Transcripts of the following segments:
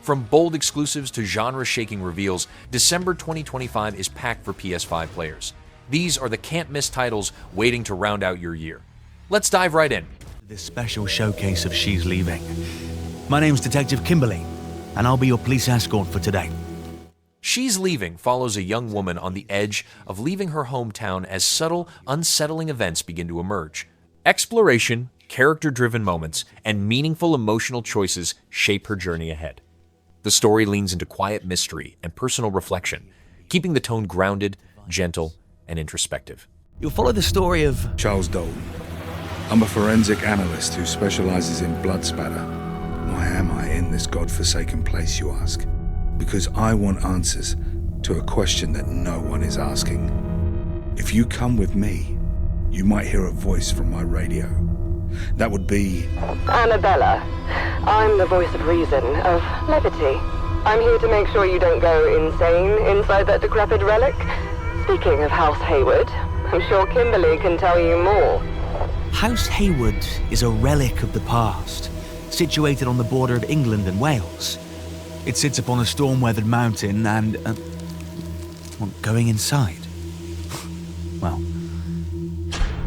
From bold exclusives to genre-shaking reveals, December 2025 is packed for PS5 players. These are the can't-miss titles waiting to round out your year. Let's dive right in. This special showcase of She's Leaving. My name's Detective Kimberly, and I'll be your police escort for today. She's Leaving follows a young woman on the edge of leaving her hometown as subtle, unsettling events begin to emerge. Exploration, character-driven moments, and meaningful emotional choices shape her journey ahead. The story leans into quiet mystery and personal reflection, keeping the tone grounded, gentle, and introspective. You'll follow the story of Charles Dalton. I'm a forensic analyst who specializes in blood spatter. Why am I in this godforsaken place, you ask? Because I want answers to a question that no one is asking. If you come with me, you might hear a voice from my radio. That would be... Annabella. I'm the voice of reason, of levity. I'm here to make sure you don't go insane inside that decrepit relic. Speaking of House Hayward, I'm sure Kimberly can tell you more. House Hayward is a relic of the past, situated on the border of England and Wales. It sits upon a storm-weathered mountain and... going inside? Well,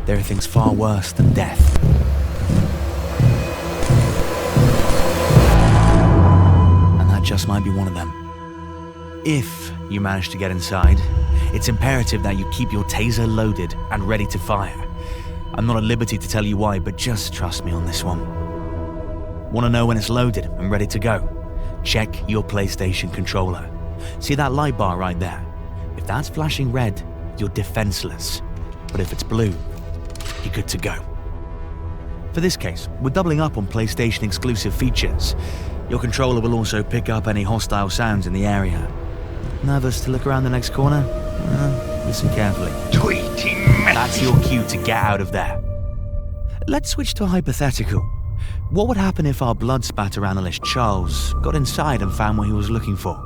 there are things far worse than death. And that just might be one of them. If you manage to get inside, it's imperative that you keep your taser loaded and ready to fire. I'm not at liberty to tell you why, but just trust me on this one. Want to know when it's loaded and ready to go? Check your PlayStation controller. See that light bar right there? If that's flashing red, you're defenseless. But if it's blue, you're good to go. For this case, we're doubling up on PlayStation exclusive features. Your controller will also pick up any hostile sounds in the area. Nervous to look around the next corner? Listen carefully. Tweeting messages. That's your cue to get out of there. Let's switch to a hypothetical. What would happen if our blood spatter analyst Charles got inside and found what he was looking for?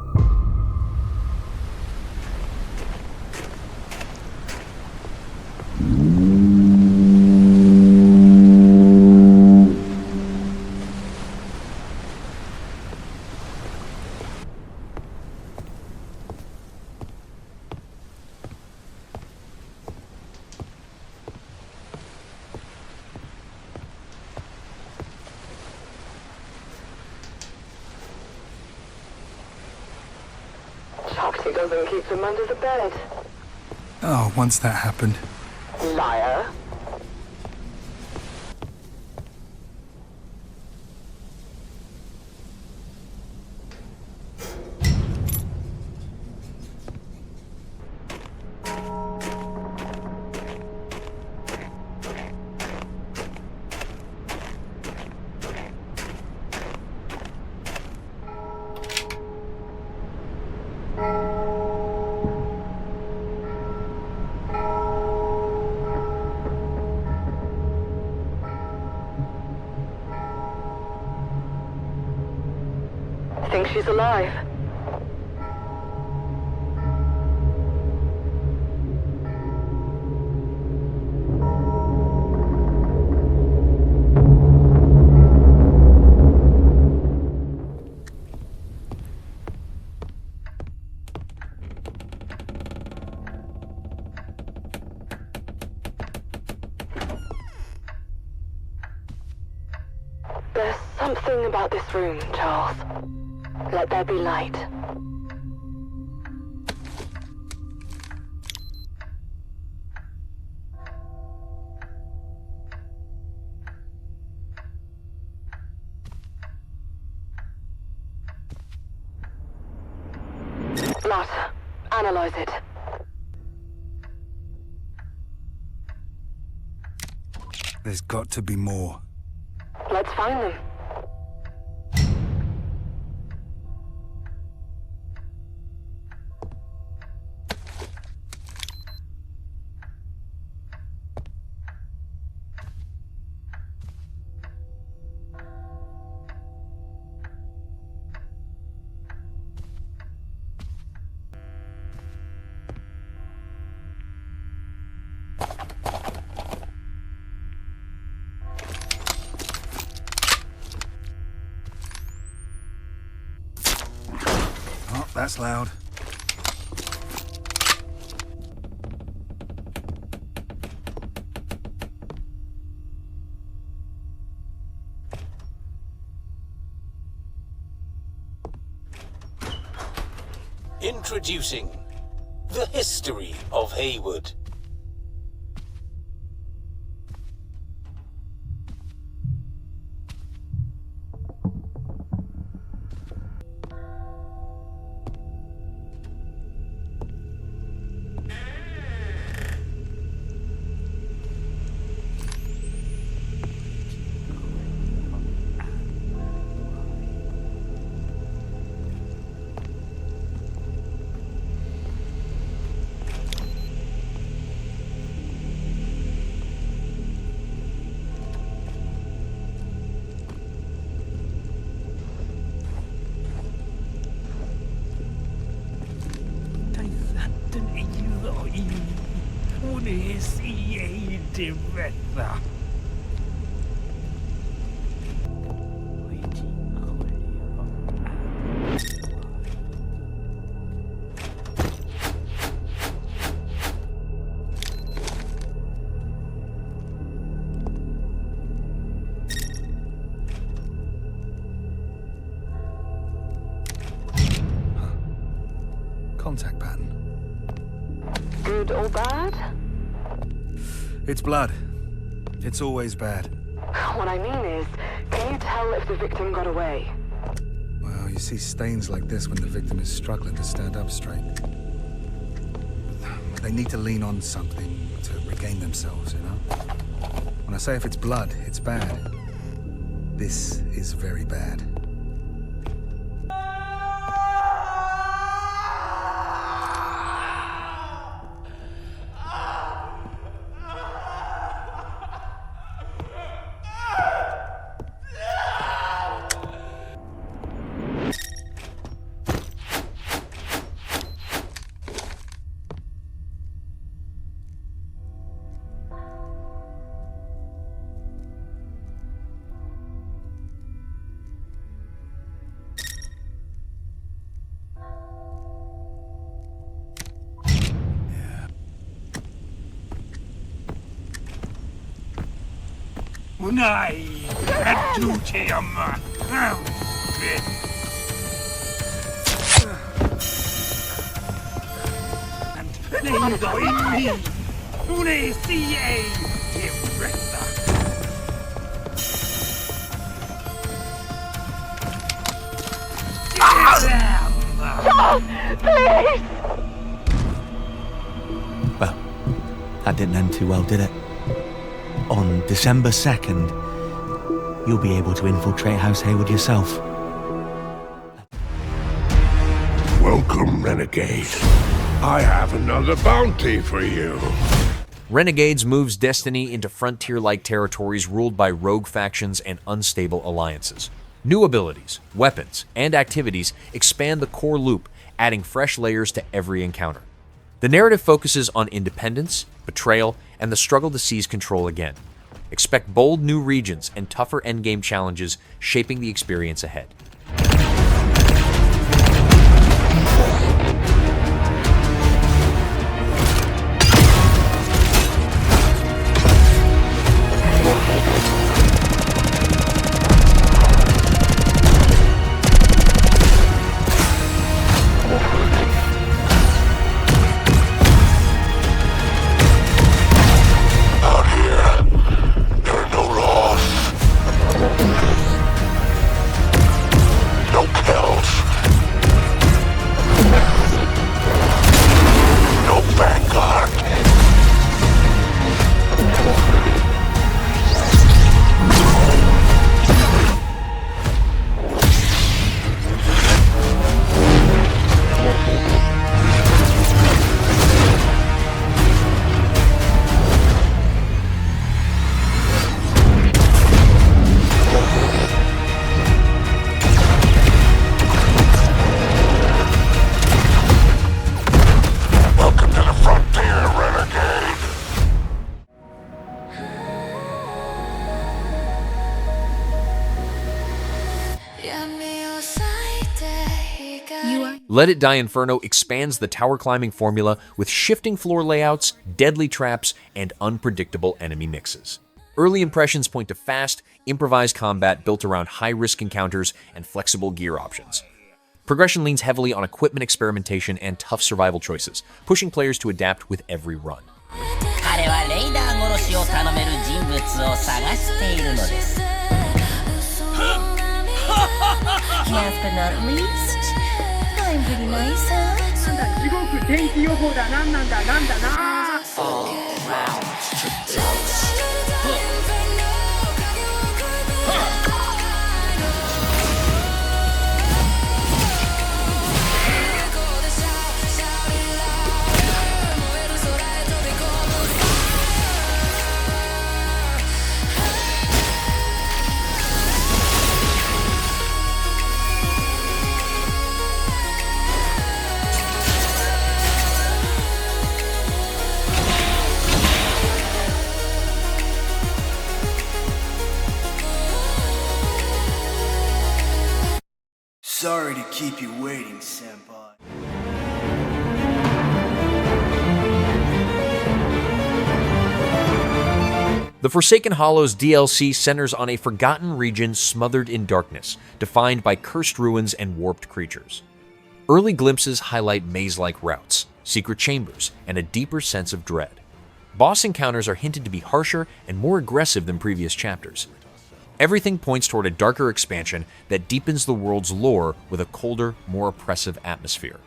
He doesn't keep them under the bed. Oh, once that happened. Liar. Think she's alive. There's something about this room, Charles. Let there be light. Blood. Analyze it. There's got to be more. Let's find them. That's loud. Introducing the history of Haywood. Contact pattern. Good or bad? It's blood. It's always bad. What I mean is, can you tell if the victim got away? Well, you see stains like this when the victim is struggling to stand up straight. They need to lean on something to regain themselves, you know? When I say if it's blood, it's bad. This is very bad. Unai, adutiam, and neido in me, une ca directa. Please! Well, that didn't end too well, did it? On December 2nd, you'll be able to infiltrate House Haywood yourself. Welcome, Renegade. I have another bounty for you. Renegades moves Destiny into frontier-like territories ruled by rogue factions and unstable alliances. New abilities, weapons, and activities expand the core loop, adding fresh layers to every encounter. The narrative focuses on independence, betrayal, and the struggle to seize control again. Expect bold new regions and tougher endgame challenges shaping the experience ahead. Let It Die Inferno expands the tower climbing formula with shifting floor layouts, deadly traps, and unpredictable enemy mixes. Early impressions point to fast, improvised combat built around high-risk encounters and flexible gear options. Progression leans heavily on equipment experimentation and tough survival choices, pushing players to adapt with every run. 彼はレイダー殺しを頼める人物を探しているのです Last but not least, I'm pretty nice, huh? 地獄天気予報だなんだな All round Sorry to keep you waiting, senpai. The Forsaken Hollows DLC centers on a forgotten region smothered in darkness, defined by cursed ruins and warped creatures. Early glimpses highlight maze-like routes, secret chambers, and a deeper sense of dread. Boss encounters are hinted to be harsher and more aggressive than previous chapters. Everything points toward a darker expansion that deepens the world's lore with a colder, more oppressive atmosphere.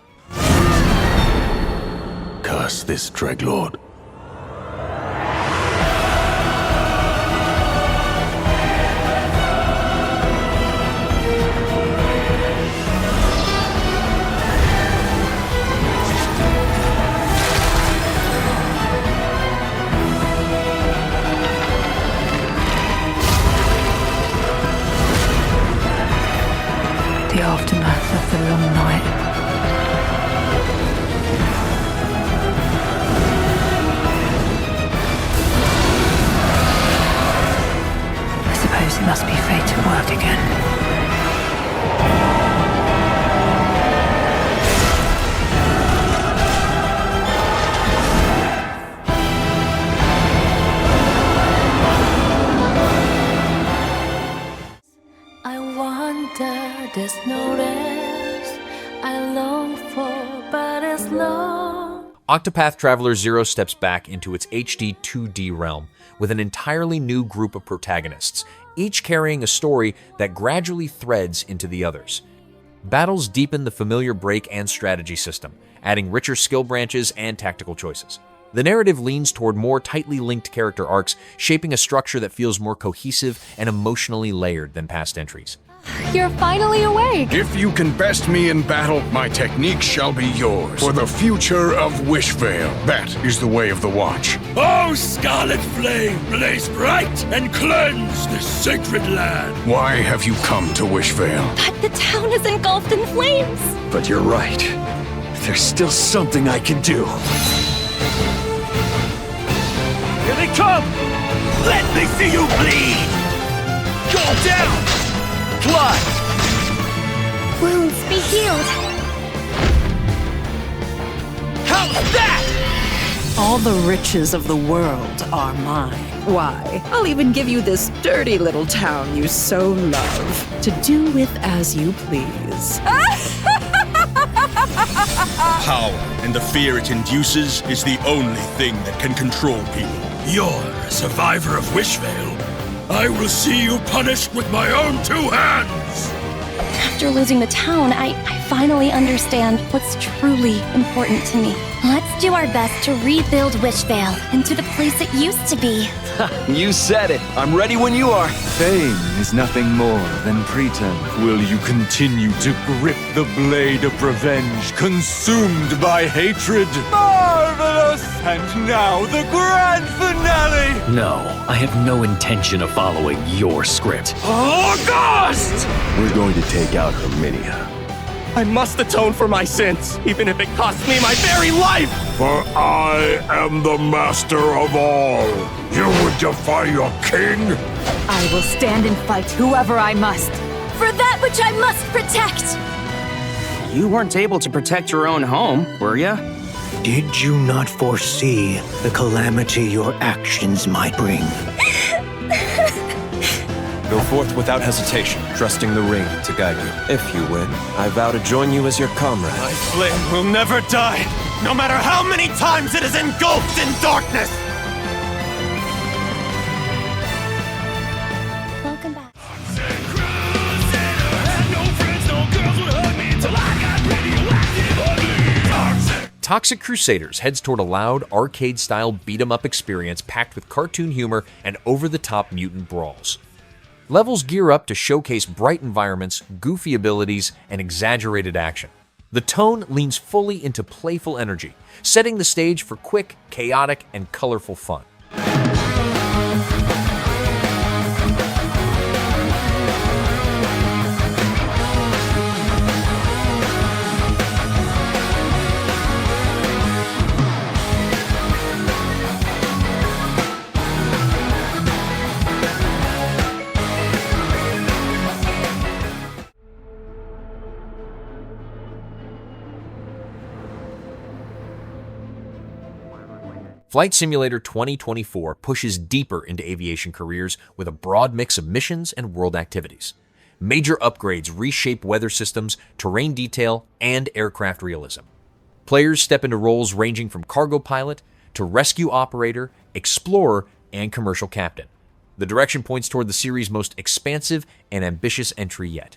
Curse this Dreadlord. The aftermath of the long night. I suppose it must be fate to work again. There's no rest I long for, but as long. Octopath Traveler 0 steps back into its HD 2D realm with an entirely new group of protagonists, each carrying a story that gradually threads into the others. Battles deepen the familiar break and strategy system, adding richer skill branches and tactical choices. The narrative leans toward more tightly linked character arcs, shaping a structure that feels more cohesive and emotionally layered than past entries. You're finally awake! If you can best me in battle, my technique shall be yours. For the future of Wishvale, that is the way of the Watch. Oh, scarlet flame, blaze bright and cleanse this sacred land. Why have you come to Wishvale? But the town is engulfed in flames! But you're right. There's still something I can do. Here they come! Let me see you bleed! Go down! Blood! Wounds be healed! How's that? All the riches of the world are mine. Why, I'll even give you this dirty little town you so love, to do with as you please. Power and the fear it induces is the only thing that can control people. You're a survivor of Wishvale. I will see you punished with my own two hands! After losing the town, I finally understand what's truly important to me. Let's do our best to rebuild Wishvale into the place it used to be. You said it. I'm ready when you are. Fame is nothing more than pretense. Will you continue to grip the blade of revenge, consumed by hatred? Marvelous! And now the grand finale! No, I have no intention of following your script. August! We're going to take out Herminia. I must atone for my sins, even if it costs me my very life! For I am the master of all. You would defy your king? I will stand and fight whoever I must, for that which I must protect! You weren't able to protect your own home, were ya? Did you not foresee the calamity your actions might bring? Go forth without hesitation, trusting the ring to guide you. If you win, I vow to join you as your comrade. My flame will never die, no matter how many times it is engulfed in darkness! Welcome back. Toxic Crusaders heads toward a loud, arcade-style beat-em-up experience packed with cartoon humor and over-the-top mutant brawls. Levels gear up to showcase bright environments, goofy abilities, and exaggerated action. The tone leans fully into playful energy, setting the stage for quick, chaotic, and colorful fun. Flight Simulator 2024 pushes deeper into aviation careers with a broad mix of missions and world activities. Major upgrades reshape weather systems, terrain detail, and aircraft realism. Players step into roles ranging from cargo pilot to rescue operator, explorer, and commercial captain. The direction points toward the series' most expansive and ambitious entry yet.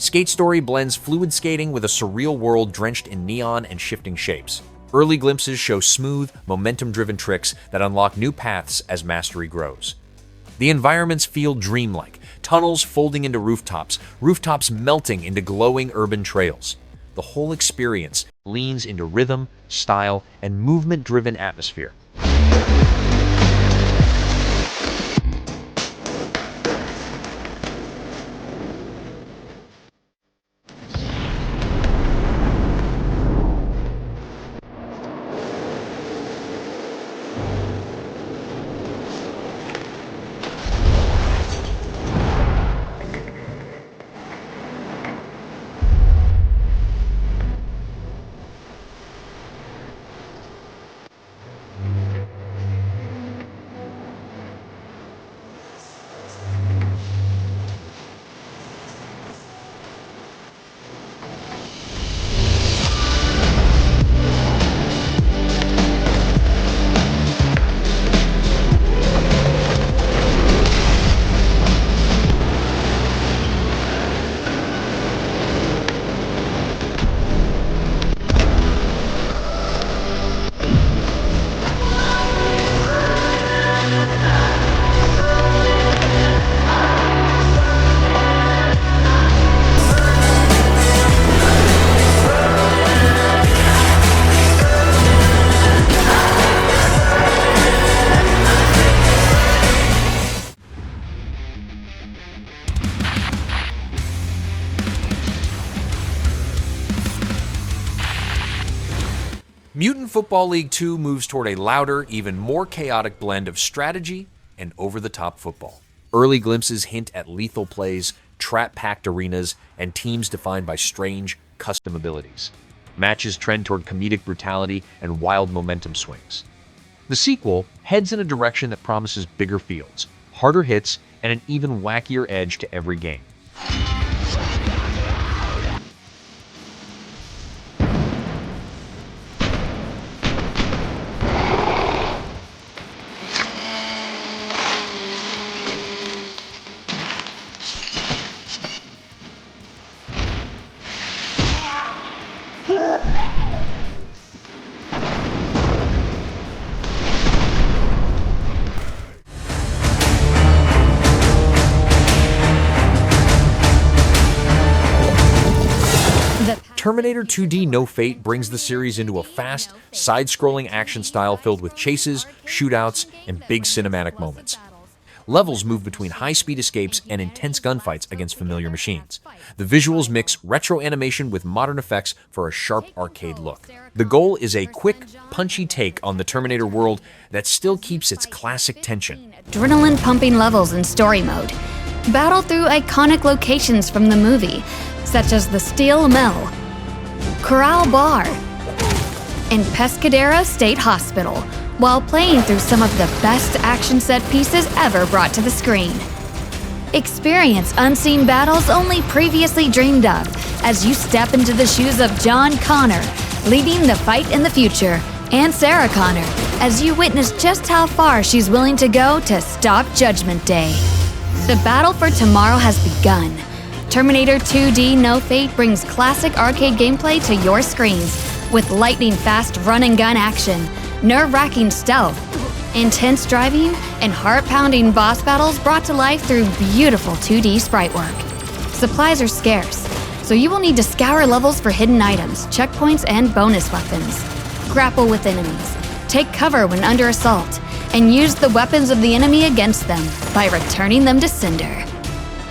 Skate Story blends fluid skating with a surreal world drenched in neon and shifting shapes. Early glimpses show smooth, momentum-driven tricks that unlock new paths as mastery grows. The environments feel dreamlike, tunnels folding into rooftops, rooftops melting into glowing urban trails. The whole experience leans into rhythm, style, and movement-driven atmosphere. Mutant Football League 2 moves toward a louder, even more chaotic blend of strategy and over-the-top football. Early glimpses hint at lethal plays, trap-packed arenas, and teams defined by strange, custom abilities. Matches trend toward comedic brutality and wild momentum swings. The sequel heads in a direction that promises bigger fields, harder hits, and an even wackier edge to every game. Terminator 2D No Fate brings the series into a fast, side-scrolling action style filled with chases, shootouts, and big cinematic moments. Levels move between high-speed escapes and intense gunfights against familiar machines. The visuals mix retro animation with modern effects for a sharp arcade look. The goal is a quick, punchy take on the Terminator world that still keeps its classic tension. Adrenaline-pumping levels in story mode. Battle through iconic locations from the movie, such as the Steel Mill, Corral Bar, and Pescadero State Hospital, while playing through some of the best action set pieces ever brought to the screen. Experience unseen battles only previously dreamed of as you step into the shoes of John Connor, leading the fight in the future, and Sarah Connor, as you witness just how far she's willing to go to stop Judgment Day. The battle for tomorrow has begun. Terminator 2D No Fate brings classic arcade gameplay to your screens with lightning-fast run-and-gun action, nerve-wracking stealth, intense driving, and heart-pounding boss battles brought to life through beautiful 2D sprite work. Supplies are scarce, so you will need to scour levels for hidden items, checkpoints, and bonus weapons. Grapple with enemies, take cover when under assault, and use the weapons of the enemy against them by returning them to Cinder.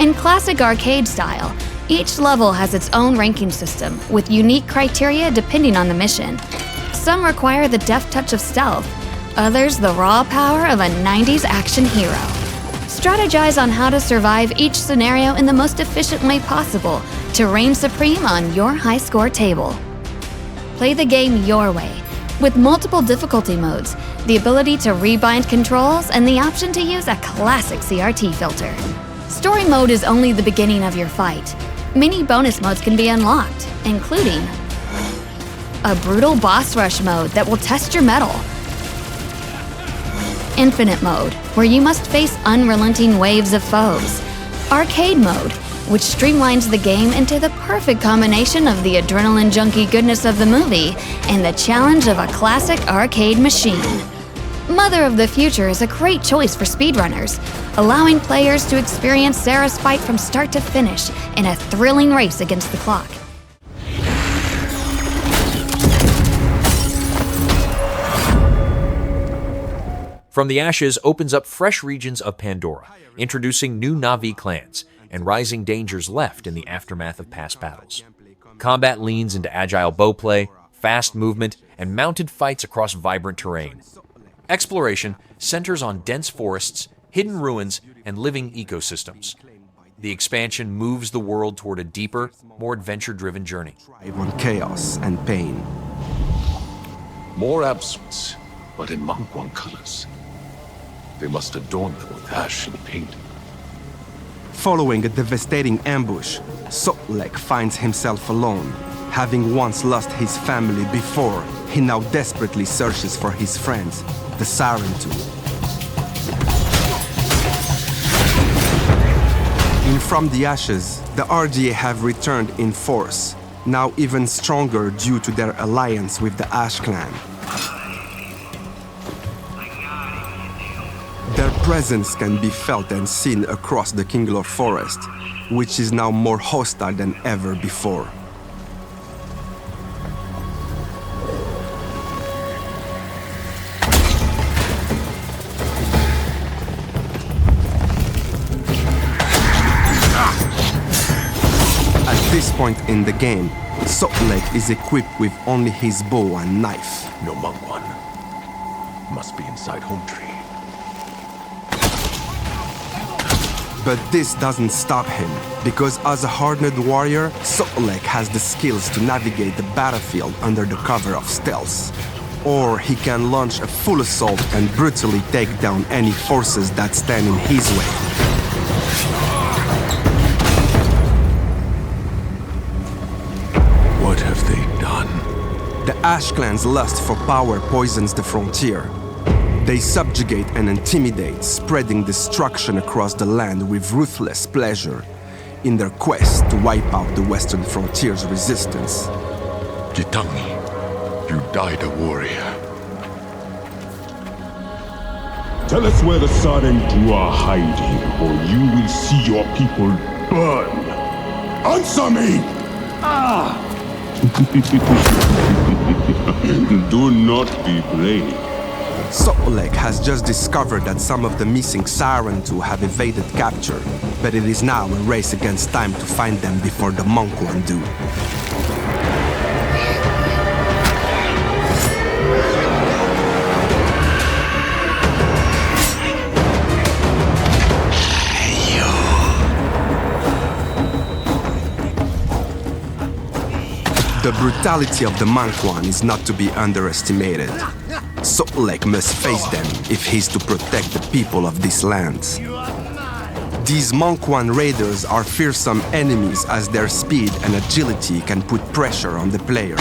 In classic arcade style, each level has its own ranking system with unique criteria depending on the mission. Some require the deft touch of stealth, others the raw power of a 90s action hero. Strategize on how to survive each scenario in the most efficient way possible to reign supreme on your high score table. Play the game your way, with multiple difficulty modes, the ability to rebind controls, and the option to use a classic CRT filter. Story mode is only the beginning of your fight. Many bonus modes can be unlocked, including a brutal boss rush mode that will test your mettle, infinite mode, where you must face unrelenting waves of foes, arcade mode, which streamlines the game into the perfect combination of the adrenaline junkie goodness of the movie and the challenge of a classic arcade machine. Mother of the Future is a great choice for speedrunners, allowing players to experience Sarah's fight from start to finish in a thrilling race against the clock. From the Ashes opens up fresh regions of Pandora, introducing new Na'vi clans and rising dangers left in the aftermath of past battles. Combat leans into agile bowplay, fast movement, and mounted fights across vibrant terrain. Exploration centers on dense forests, hidden ruins, and living ecosystems. The expansion moves the world toward a deeper, more adventure-driven journey. On chaos and pain. More absence, but in Mangwang colors. They must adorn them with ash and paint. Following a devastating ambush, Sotlek finds himself alone. Having once lost his family before, he now desperately searches for his friends, the Siren Two. In From the Ashes, the RDA have returned in force, now even stronger due to their alliance with the Ash Clan. Their presence can be felt and seen across the Kinglor forest, which is now more hostile than ever before. At this point in the game, Sotlek is equipped with only his bow and knife. No Mangwan. Must be inside Home Tree. But this doesn't stop him, because as a hardened warrior, Sotlek has the skills to navigate the battlefield under the cover of stealth. Or he can launch a full assault and brutally take down any forces that stand in his way. What have they done? The Ash Clan's lust for power poisons the frontier. They subjugate and intimidate, spreading destruction across the land with ruthless pleasure in their quest to wipe out the western frontier's resistance. Jitangi, you died a warrior. Tell us where the Sarentu are hiding, or you will see your people burn. Answer me! Do not be blamed. Sotlek has just discovered that some of the missing Sarentu have evaded capture, but it is now a race against time to find them before the Monk One do. The brutality of the Monk One is not to be underestimated. Sotlek must face them if he's to protect the people of these lands. These Monk One raiders are fearsome enemies as their speed and agility can put pressure on the player.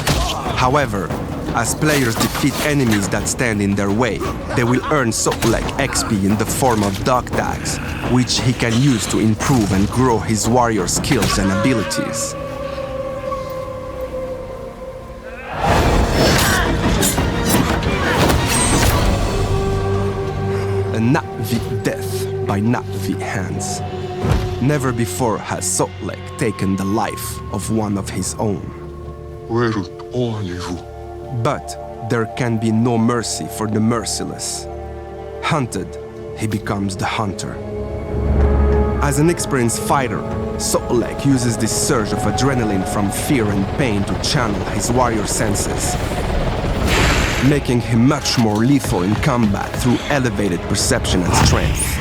However, as players defeat enemies that stand in their way, they will earn Sotlek XP in the form of dog tags, which he can use to improve and grow his warrior skills and abilities. A Na'vi death by Na'vi hands. Never before has Sotlek taken the life of one of his own. But there can be no mercy for the merciless. Hunted, he becomes the hunter. As an experienced fighter, Sotlek uses this surge of adrenaline from fear and pain to channel his warrior senses, making him much more lethal in combat through elevated perception and strength.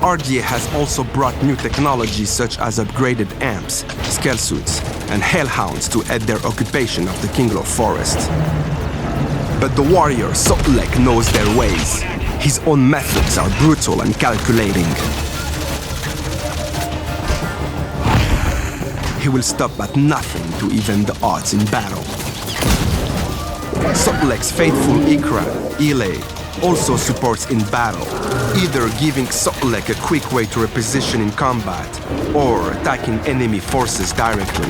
RDA has also brought new technologies such as upgraded amps, scale suits, and hellhounds to aid their occupation of the Kinglo Forest. But the warrior Sotlek knows their ways. His own methods are brutal and calculating. He will stop at nothing to even the odds in battle. Sotlek's faithful Ikra, Ile, also supports in battle, either giving Sotlek a quick way to reposition in combat, or attacking enemy forces directly.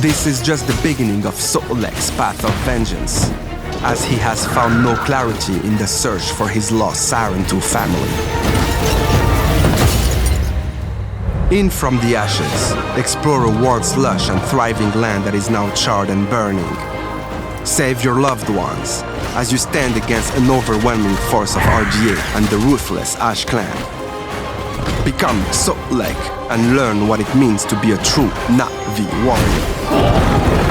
This is just the beginning of Sotlek's path of vengeance, as he has found no clarity in the search for his lost Sarentu family. In from the ashes, explore a world's lush and thriving land that is now charred and burning. Save your loved ones, as you stand against an overwhelming force of RDA and the ruthless Ash Clan. Become Sotlek and learn what it means to be a true Na'vi warrior.